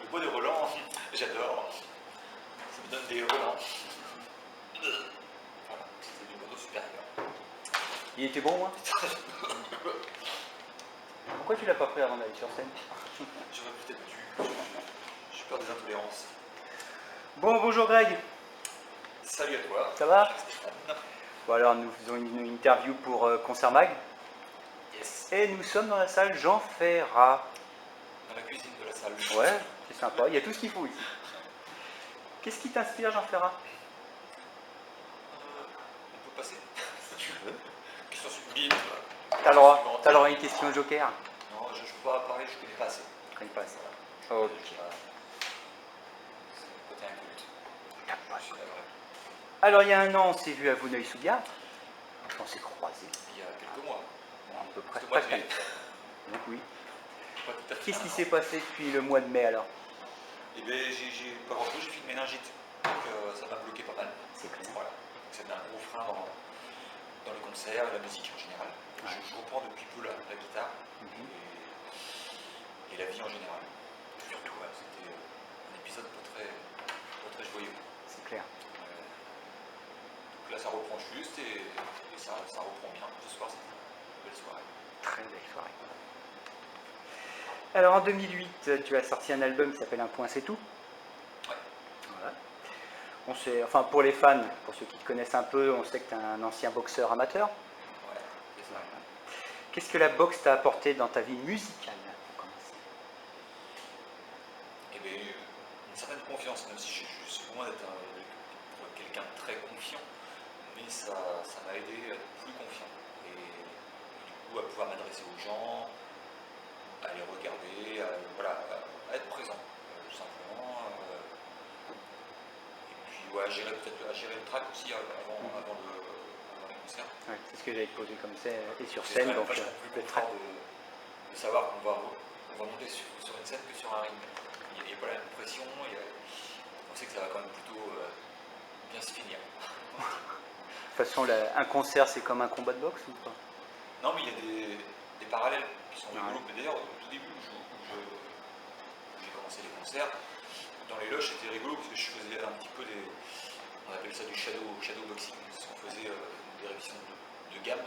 Le bois de Roland, j'adore. Ça me donne des relents. Voilà, c'est du mono supérieur. Il était bon, moi. Pourquoi tu l'as pas pris avant d'aller sur scène? J'aurais peut-être dû. J'ai peur des intolérances. Bon, bonjour Greg. Salut à toi. Ça va? Stéphane. Bon, alors nous faisons une interview pour Concert Mag. Yes. Et nous sommes dans la salle Jean Ferrat. Dans la cuisine de la salle. Ouais, c'est sympa, il y a tout ce qu'il faut ici. Qu'est-ce qui t'inspire, Jean Ferrat? On peut passer si tu veux. Question sublime. T'as le droit à une question joker? Non, je ne peux pas parler, je ne connais pas assez. Je connais pas ça. Voilà. Ok. C'est le côté inculte. Je suis navré. Alors, il y a un an, on s'est vu à Vouneuil-sous-Biard. On s'est croisés. Il y a quelques mois. À peu près. C'était au mois de mai. Donc oui. Pas tout à fait Qu'est-ce un qui an. s'est passé depuis le mois de mai alors? Eh bien, j'ai pas grand-chose, j'ai fait une méningite. Donc ça m'a bloqué pas mal. C'est clair. Voilà. Donc c'était un gros frein dans les concerts et la musique en général. Ouais. Je reprends depuis peu la guitare et la vie en général. Surtout, ouais, c'était un épisode pas très joyeux. C'est clair. Donc là, ça reprend juste et ça reprend bien. Ce soir, c'était une belle soirée. Très belle soirée. Alors en 2008, tu as sorti un album qui s'appelle Un point c'est tout. Ouais. Voilà. On sait, enfin pour les fans, pour ceux qui te connaissent un peu, on sait que tu es un ancien boxeur amateur. Ouais, c'est ça. Qu'est-ce que la boxe t'a apporté dans ta vie musicale pour commencer? Eh bien, une certaine confiance, même si je suis loin d'être quelqu'un de très confiant, mais ça m'a aidé à être plus confiant. Et du coup, à pouvoir m'adresser aux gens, à les regarder, à être présent, tout simplement. Et puis, ouais, à gérer le track aussi avant les concerts. Ouais, c'est ce que j'allais te poser comme ça, et sur C'est scène. quand même Donc, vachement plus le track. confort de savoir qu'on va monter sur une scène que sur un ring. Il n'y a pas la même pression, on sait que ça va quand même plutôt bien se finir. De toute façon, un concert, c'est comme un combat de boxe ou pas? Non, mais il y a des parallèles qui sont Ouais. rigolos. Mais d'ailleurs, au tout début où j'ai commencé les concerts, dans les loges, c'était rigolo parce que je faisais un petit peu on appelle ça du shadow boxing. On faisait des révisions de gamme,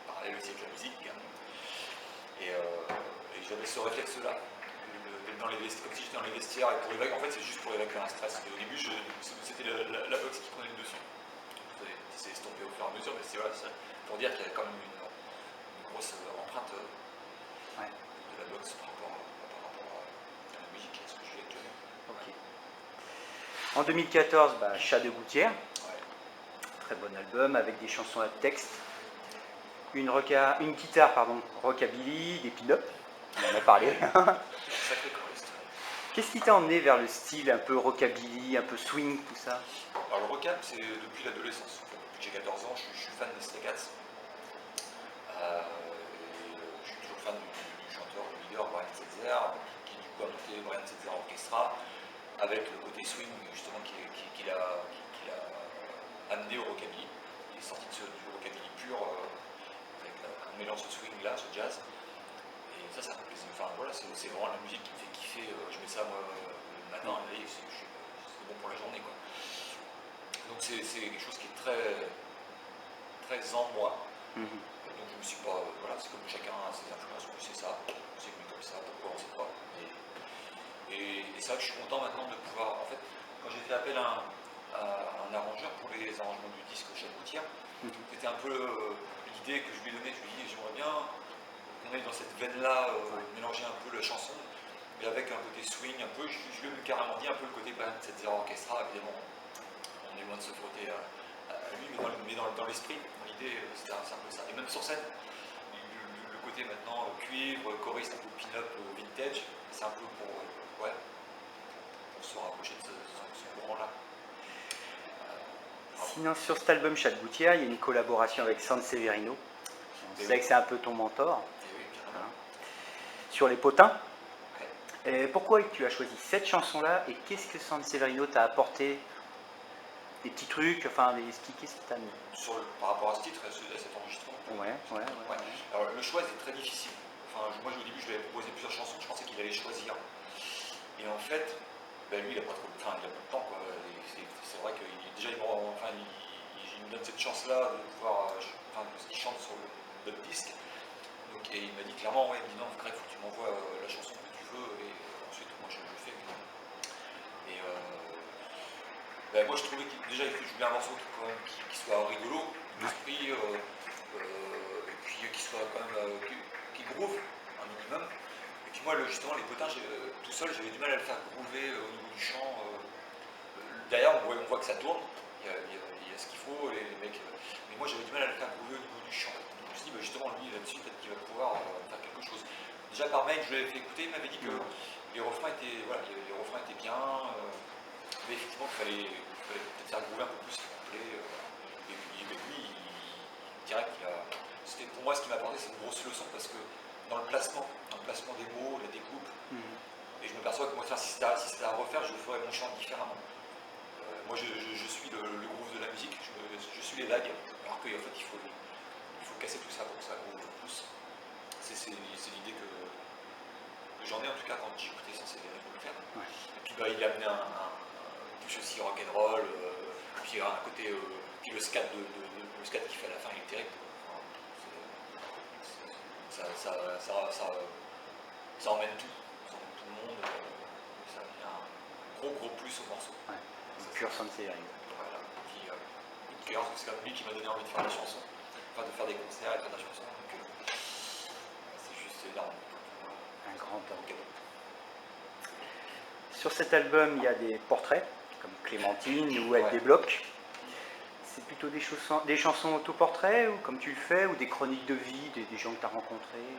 parallèle aussi avec la musique, gamme. Et j'avais ce réflexe-là, comme si j'étais dans les vestiaires, et pour évacuer, en fait c'est juste pour évacuer un stress. Et au début, c'était la boxe qui prenait le dessus. C'est estompé au fur et à mesure, mais c'est pour dire qu'il y a quand même une grosse empreinte de la boxe par rapport à la musique, à ce que je fais actuellement. Ok. En 2014, Chat de Gouttière, Ouais. très bon album avec des chansons à texte, une guitare rockabilly, des pin-up, on en a parlé. Sacré choriste. Qu'est-ce qui t'a emmené vers le style un peu rockabilly, un peu swing, tout ça? Alors le rock c'est depuis l'adolescence. Depuis que j'ai 14 ans, je suis fan des Stray Cats. Je suis toujours fan du chanteur, du leader, Brian Setzer, qui du coup a monté Brian Setzer Orchestra, avec le côté swing justement qu'il a amené au rockabilly. Il est sorti du rockabilly pur, avec un mélange de swing là, ce jazz. Et ça me fait plaisir. Enfin voilà, c'est vraiment la musique qui me fait kiffer. Je mets ça moi le matin, et c'est bon pour la journée, quoi. Donc c'est quelque chose qui est très, très en moi. Donc je me suis pas, voilà, c'est comme chacun a ses influences, moi c'est ça, c'est venu comme ça, pourquoi on sait pas. Et c'est vrai que je suis content maintenant de pouvoir, en fait, quand j'ai fait appel à un arrangeur pour les arrangements du disque Chat de Gouttière, c'était un peu l'idée que je lui ai donnée, je lui ai dit j'aimerais bien qu'on aille dans cette veine-là, mélanger un peu la chanson, mais avec un côté swing, un peu, je lui ai carrément dit un peu le côté Brian Setzer Orchestra, évidemment. On est loin de se frotter à lui, mais dans l'esprit, dans l'idée, c'est un peu ça. Et même sur scène, le côté maintenant cuivre, choriste, un peu pin-up, vintage, c'est un peu pour se rapprocher de ce courant-là. Sinon, sur cet album Chat de Gouttière, il y a une collaboration avec Sanseverino. On sait que c'est un peu ton mentor. Et oui, carrément. Sur les potins. Ouais. Et pourquoi tu as choisi cette chanson-là et qu'est-ce que Sanseverino t'a apporté? Des petits trucs, enfin, qu'est-ce qui t'a mis? Par rapport à ce titre, à cet enregistrement. Ouais. Alors le choix était très difficile. Enfin, moi au début je lui avais proposé plusieurs chansons, je pensais qu'il allait choisir. Et en fait, ben lui, il a pas trop il a pas de temps, quoi. Et c'est vrai que déjà, il me donne cette chance-là de pouvoir, parce qu'il chante sur notre disque. Donc, et il m'a dit clairement, ouais, il me dit non, Greg, faut que tu m'envoies la chanson que tu veux, et ensuite, moi, je fais. Et ben, moi, je trouvais que déjà, je voulais un morceau qui soit rigolo, d'esprit, et puis qui soit quand même, qui groove, un minimum. Et puis moi, justement, les potins, tout seul, j'avais du mal à le faire groover au niveau du chant. Derrière, on voit que ça tourne, il y a ce qu'il faut, les mecs. Mais moi, j'avais du mal à le faire groover au niveau du chant. Donc je me suis dit, bah, justement, lui, là-dessus, peut-être qu'il va pouvoir faire quelque chose. Déjà, par mail, je lui avais fait écouter, il m'avait dit que les refrains étaient, voilà, les refrains étaient bien, mais effectivement, il fallait peut-être faire groover un peu plus les couplets. Et puis, lui, direct, c'était pour moi ce qui m'a apporté, c'est une grosse leçon parce que dans le placement des mots, la découpe, et je me perçois que moi, si c'était à refaire, je ferais mon chant différemment. Moi, je suis le groove de la musique, je suis les lags, alors qu'en fait, il faut casser tout ça pour que ça groove plus. C'est l'idée que j'en ai, en tout cas, quand j'écoutais ça, c'est pour le faire. Ouais. Et puis, bah, il a amené un touche aussi rock'n'roll, puis un côté, puis le scat qu'il fait à la fin, il est terrible. Ça emmène tout. Ça emmène tout le monde. Ça met un gros plus au morceau. Ouais. Pure Sanseiring. Voilà. Puis, coup de cœur, c'est comme lui qui m'a donné envie de faire des chansons. Enfin, de faire des concerts et de faire des chansons. Donc, c'est juste énorme. Un grand homme. Sur cet album, il y a des portraits, comme Clémentine ou Elle débloque. C'est plutôt des chansons autoportraits, ou comme tu le fais, ou des chroniques de vie, des gens que tu as rencontrés?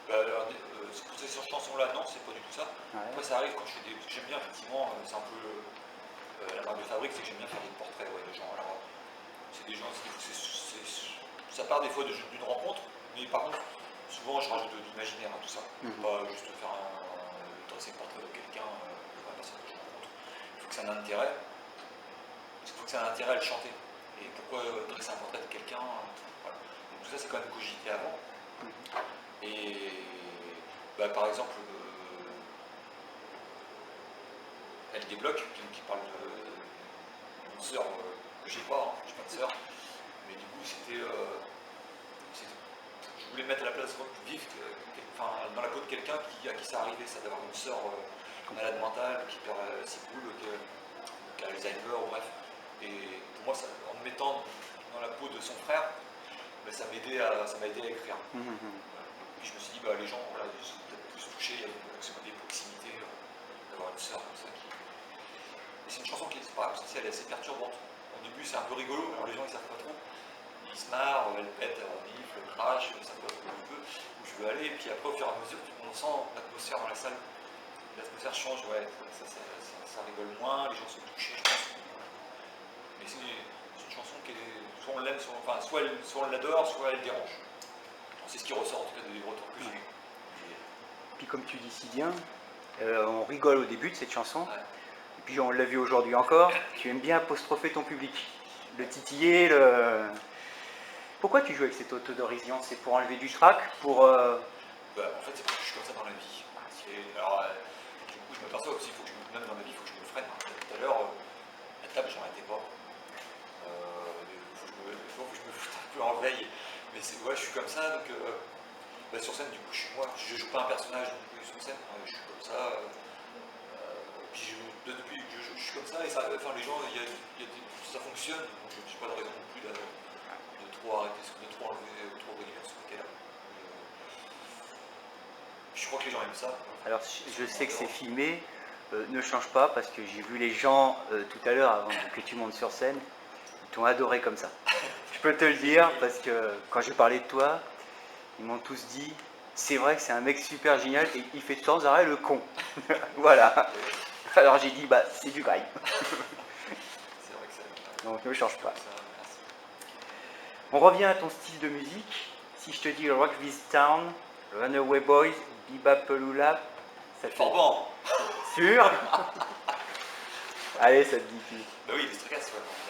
Pour ces chansons-là, non, c'est pas du tout ça. Ouais. Après, ça arrive quand je fais des. J'aime bien, effectivement, c'est un peu la marque de fabrique, c'est que j'aime bien faire des portraits de gens. Alors, c'est des gens, ça part des fois d'une rencontre, mais par contre, souvent, je rajoute de l'imaginaire à tout ça. Pas juste faire un portrait de quelqu'un, de la personne que je rencontre. Il faut que ça ait un intérêt. Il faut que ça ait un intérêt à le chanter. Et pourquoi dresser un portrait de quelqu'un, voilà. Donc tout ça, c'est quand même cogité avant. Et bah, par exemple, Elle débloque, qui parle d'une sœur que j'ai pas, j'ai pas de sœur, mais du coup c'était, je voulais mettre à la place vivre, dans la peau de quelqu'un à qui ça arrivait, ça d'avoir une sœur malade mentale, qui perd ses boules, qui a Alzheimer, bref. Et pour moi, en me mettant dans la peau de son frère, bah, ça m'a aidé à écrire. Puis je me suis dit, bah, les gens, voilà, ils sont peut-être plus touchés, il y a ce côté proximité, d'avoir une sœur comme ça qui. Et c'est une chanson qui elle est assez perturbante. Au début, c'est un peu rigolo, alors les gens ils savent pas trop. Ils se marrent, elle pète, elle renifle, elle crache, ça peut un peu où je veux aller. Et puis après, au fur et à mesure, on sent l'atmosphère dans la salle. L'atmosphère change, ouais, ça rigole moins, les gens sont touchés, je pense. Mais c'est une chanson qui est. Soit on l'aime, soit on l'adore, soit elle dérange. C'est ce qui ressort en tout cas des retours que j'ai eu. Puis comme tu dis si bien, on rigole au début de cette chanson, et puis on l'a vu aujourd'hui encore, tu aimes bien apostropher ton public, le titiller, Pourquoi tu joues avec cette autodérision? C'est pour enlever du trac, pour... En fait, c'est parce que je suis comme ça dans la vie. Alors, du coup, je m'aperçois aussi, même dans ma vie, il faut que je me freine. Tout à l'heure, la table, j'en arrêtais pas. Il faut que je me foute un peu en veille. Mais ouais, je suis comme ça, donc sur scène, du coup, je suis moi. Je joue pas un personnage sur scène, je suis comme ça. Puis depuis que je suis comme ça, et ça, les gens, ça fonctionne, donc je n'ai pas de raison non plus de trop arrêter, de trop enlever, de trop réduire ce côté-là. Je crois que les gens aiment ça. Alors, je sais que c'est filmé, ne change pas, parce que j'ai vu les gens tout à l'heure, avant que tu montes sur scène, ils t'ont adoré comme ça. Je peux te le dire, parce que quand j'ai parlé de toi, ils m'ont tous dit, c'est vrai que c'est un mec super génial, et il fait de temps arrêt le con. Voilà. Alors j'ai dit, bah c'est du Greg. C'est vrai que ça. Donc ne change pas. On revient à ton style de musique. Si je te dis Rock This Town, Runaway Boys, Bebopalula, ça te fait bon. Sûr. Allez, ça te dit qui? Bah oui, les Stray Cats,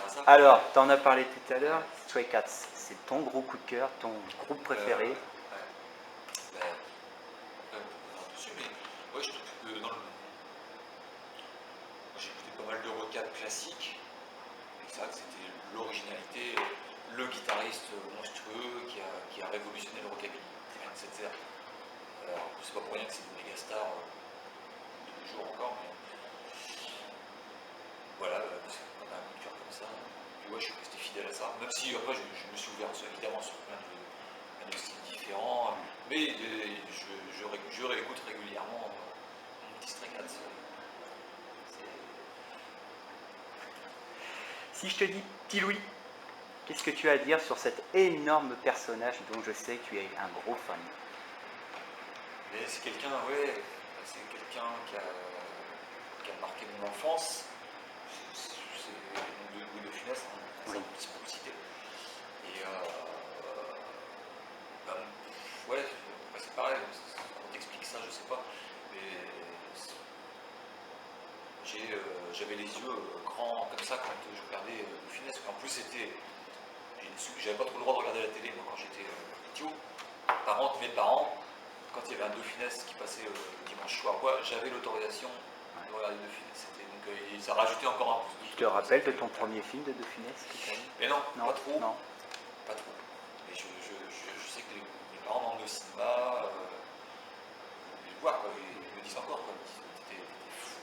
on ça. Alors, t'en as parlé tout à l'heure, Stray Cats, c'est ton gros coup de cœur, ton groupe préféré. Dessus, mais ouais, je trouve que pas mal de rock classiques. Et c'est vrai que c'était l'originalité, le guitariste monstrueux qui a révolutionné le rockabilly, Ryan Setzer. Alors, c'est pas pour rien que c'est une méga star de nos jours encore, mais voilà, parce qu'on a un coup de cœur comme ça. Puis ouais, je suis resté fidèle à ça, même si après je me suis ouvert évidemment sur plein de styles différents, mais je réécoute régulièrement mon petit Stray Cats. Si je te dis Petit Louis, qu'est-ce que tu as à dire sur cet énorme personnage dont je sais que tu es un gros fan? Mais c'est quelqu'un, ouais, c'est quelqu'un qui a marqué mon enfance. C'est Louis de Funès, hein, Oui. c'est pour le citer. Et ben, ouais, c'est pareil, on t'explique ça, je sais pas. Mais j'avais les yeux grands comme ça quand je regardais de Funès. En plus, j'avais pas trop le droit de regarder la télé moi quand j'étais petit. Mes parents, quand il y avait un De Funès qui passait le dimanche soir, j'avais l'autorisation de regarder De Funès. Donc ça rajoutait encore un pouce. Tu te rappelles de ton premier film de Funès que tu as vu? Mais non, Non, pas trop. non. Pas trop. Mais je sais que mes parents m'emmenaient au cinéma, ils le voient, quoi, ils me disent encore, quoi. C'était fou.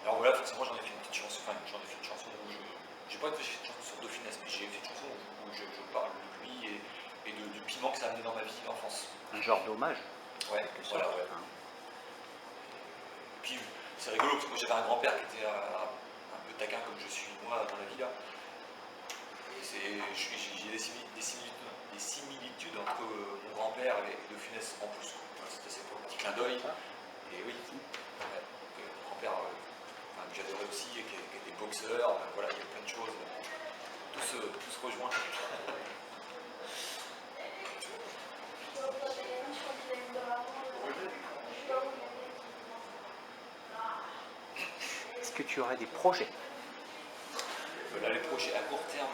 Alors voilà, forcément j'en ai fait une petite chanson, où j'ai pas fait une chanson sur De Funès, mais j'ai fait une chanson où je parle de lui et du piment que ça a amené dans ma vie d'enfance. Un genre d'hommage. Ouais, voilà, ouais. Hein. Et puis c'est rigolo parce que j'avais un grand-père qui était un peu taquin comme je suis moi dans la vie là. Et j'ai des similitudes entre mon grand-père et De Funès en plus. C'était pour un petit clin d'œil. Et oui, ouais, mon grand-père que j'adorais aussi et qui était boxeur, voilà, il y a plein de choses. Tout se rejoint. Est-ce que tu aurais des projets? Là, les projets à court terme,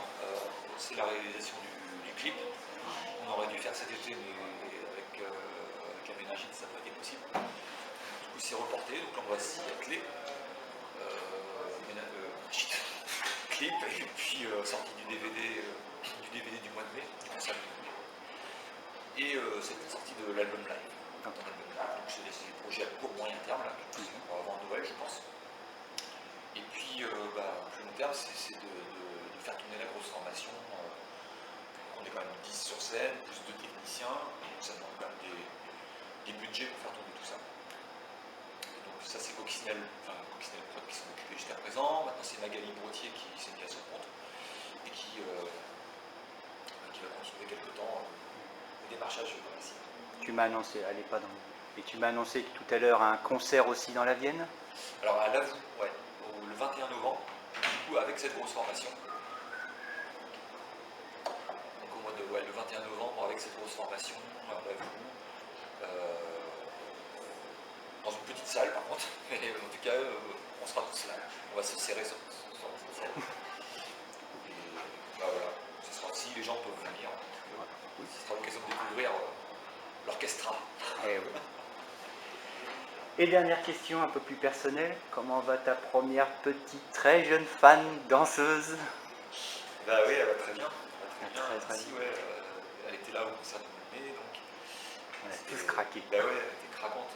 c'est la réalisation du clip. On aurait dû faire cet été, mais avec la méningite, ça n'a pas été possible. Du coup, c'est reporté, donc là, on va s'y atteler. Clip, et puis sortie du DVD du mois de mai, du concert du mois de mai. Et c'est la sortie de l'album live. Donc c'est des projets à court moyen terme, là, avant Noël, je pense. Et puis, plus long terme, c'est de faire tourner la grosse formation. On est quand même 10 sur scène, plus de techniciens, donc ça demande quand même des budgets pour faire tourner tout ça. Et donc ça, c'est Coccinelle Prod qui s'en occupait jusqu'à présent. Maintenant, c'est Magali Brotier qui s'est mis à son compte et qui va consommer quelque temps le démarchage commercial. Tu m'as annoncé, allez pas dans. Et tu m'as annoncé tout à l'heure un concert aussi dans la Vienne. Alors à l'Avoue, ouais, le 21 novembre, du coup avec cette grosse formation. Donc au mois de le 21 novembre avec cette grosse formation à l'Avoue. Dans une petite salle par contre, mais en tout cas on sera tous là. On va se serrer sur cette salle. Et voilà, ce sera si les gens peuvent venir. Ce sera l'occasion de découvrir l'orchestra. Et dernière question un peu plus personnelle, comment va ta première petite très jeune fan danseuse? Bah oui, elle va très bien. Très Si, ouais, elle était là au concert du mai, donc. On a tous craqué. Bah ouais, elle était craquante.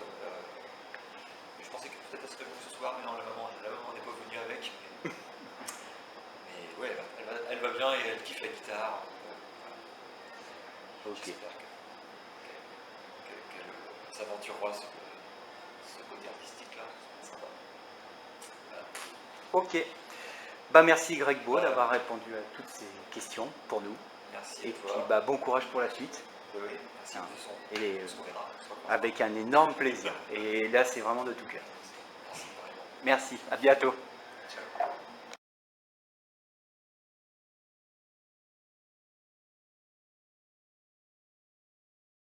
Je pensais que peut-être elle serait venue ce soir, mais non, la maman n'est pas venue avec. Mais ouais, elle va bien et elle kiffe la guitare. Ok. J'espère qu'elle s'aventurera sur ce côté artistique là. C'est sympa. Voilà. Ok. Bah merci Greg Beau d'avoir répondu à toutes ces questions pour nous. Merci. Et puis bon courage pour la suite. Oui, merci. Et On verra. avec un énorme plaisir. Et là c'est vraiment de tout cœur. Merci. Merci, à bientôt.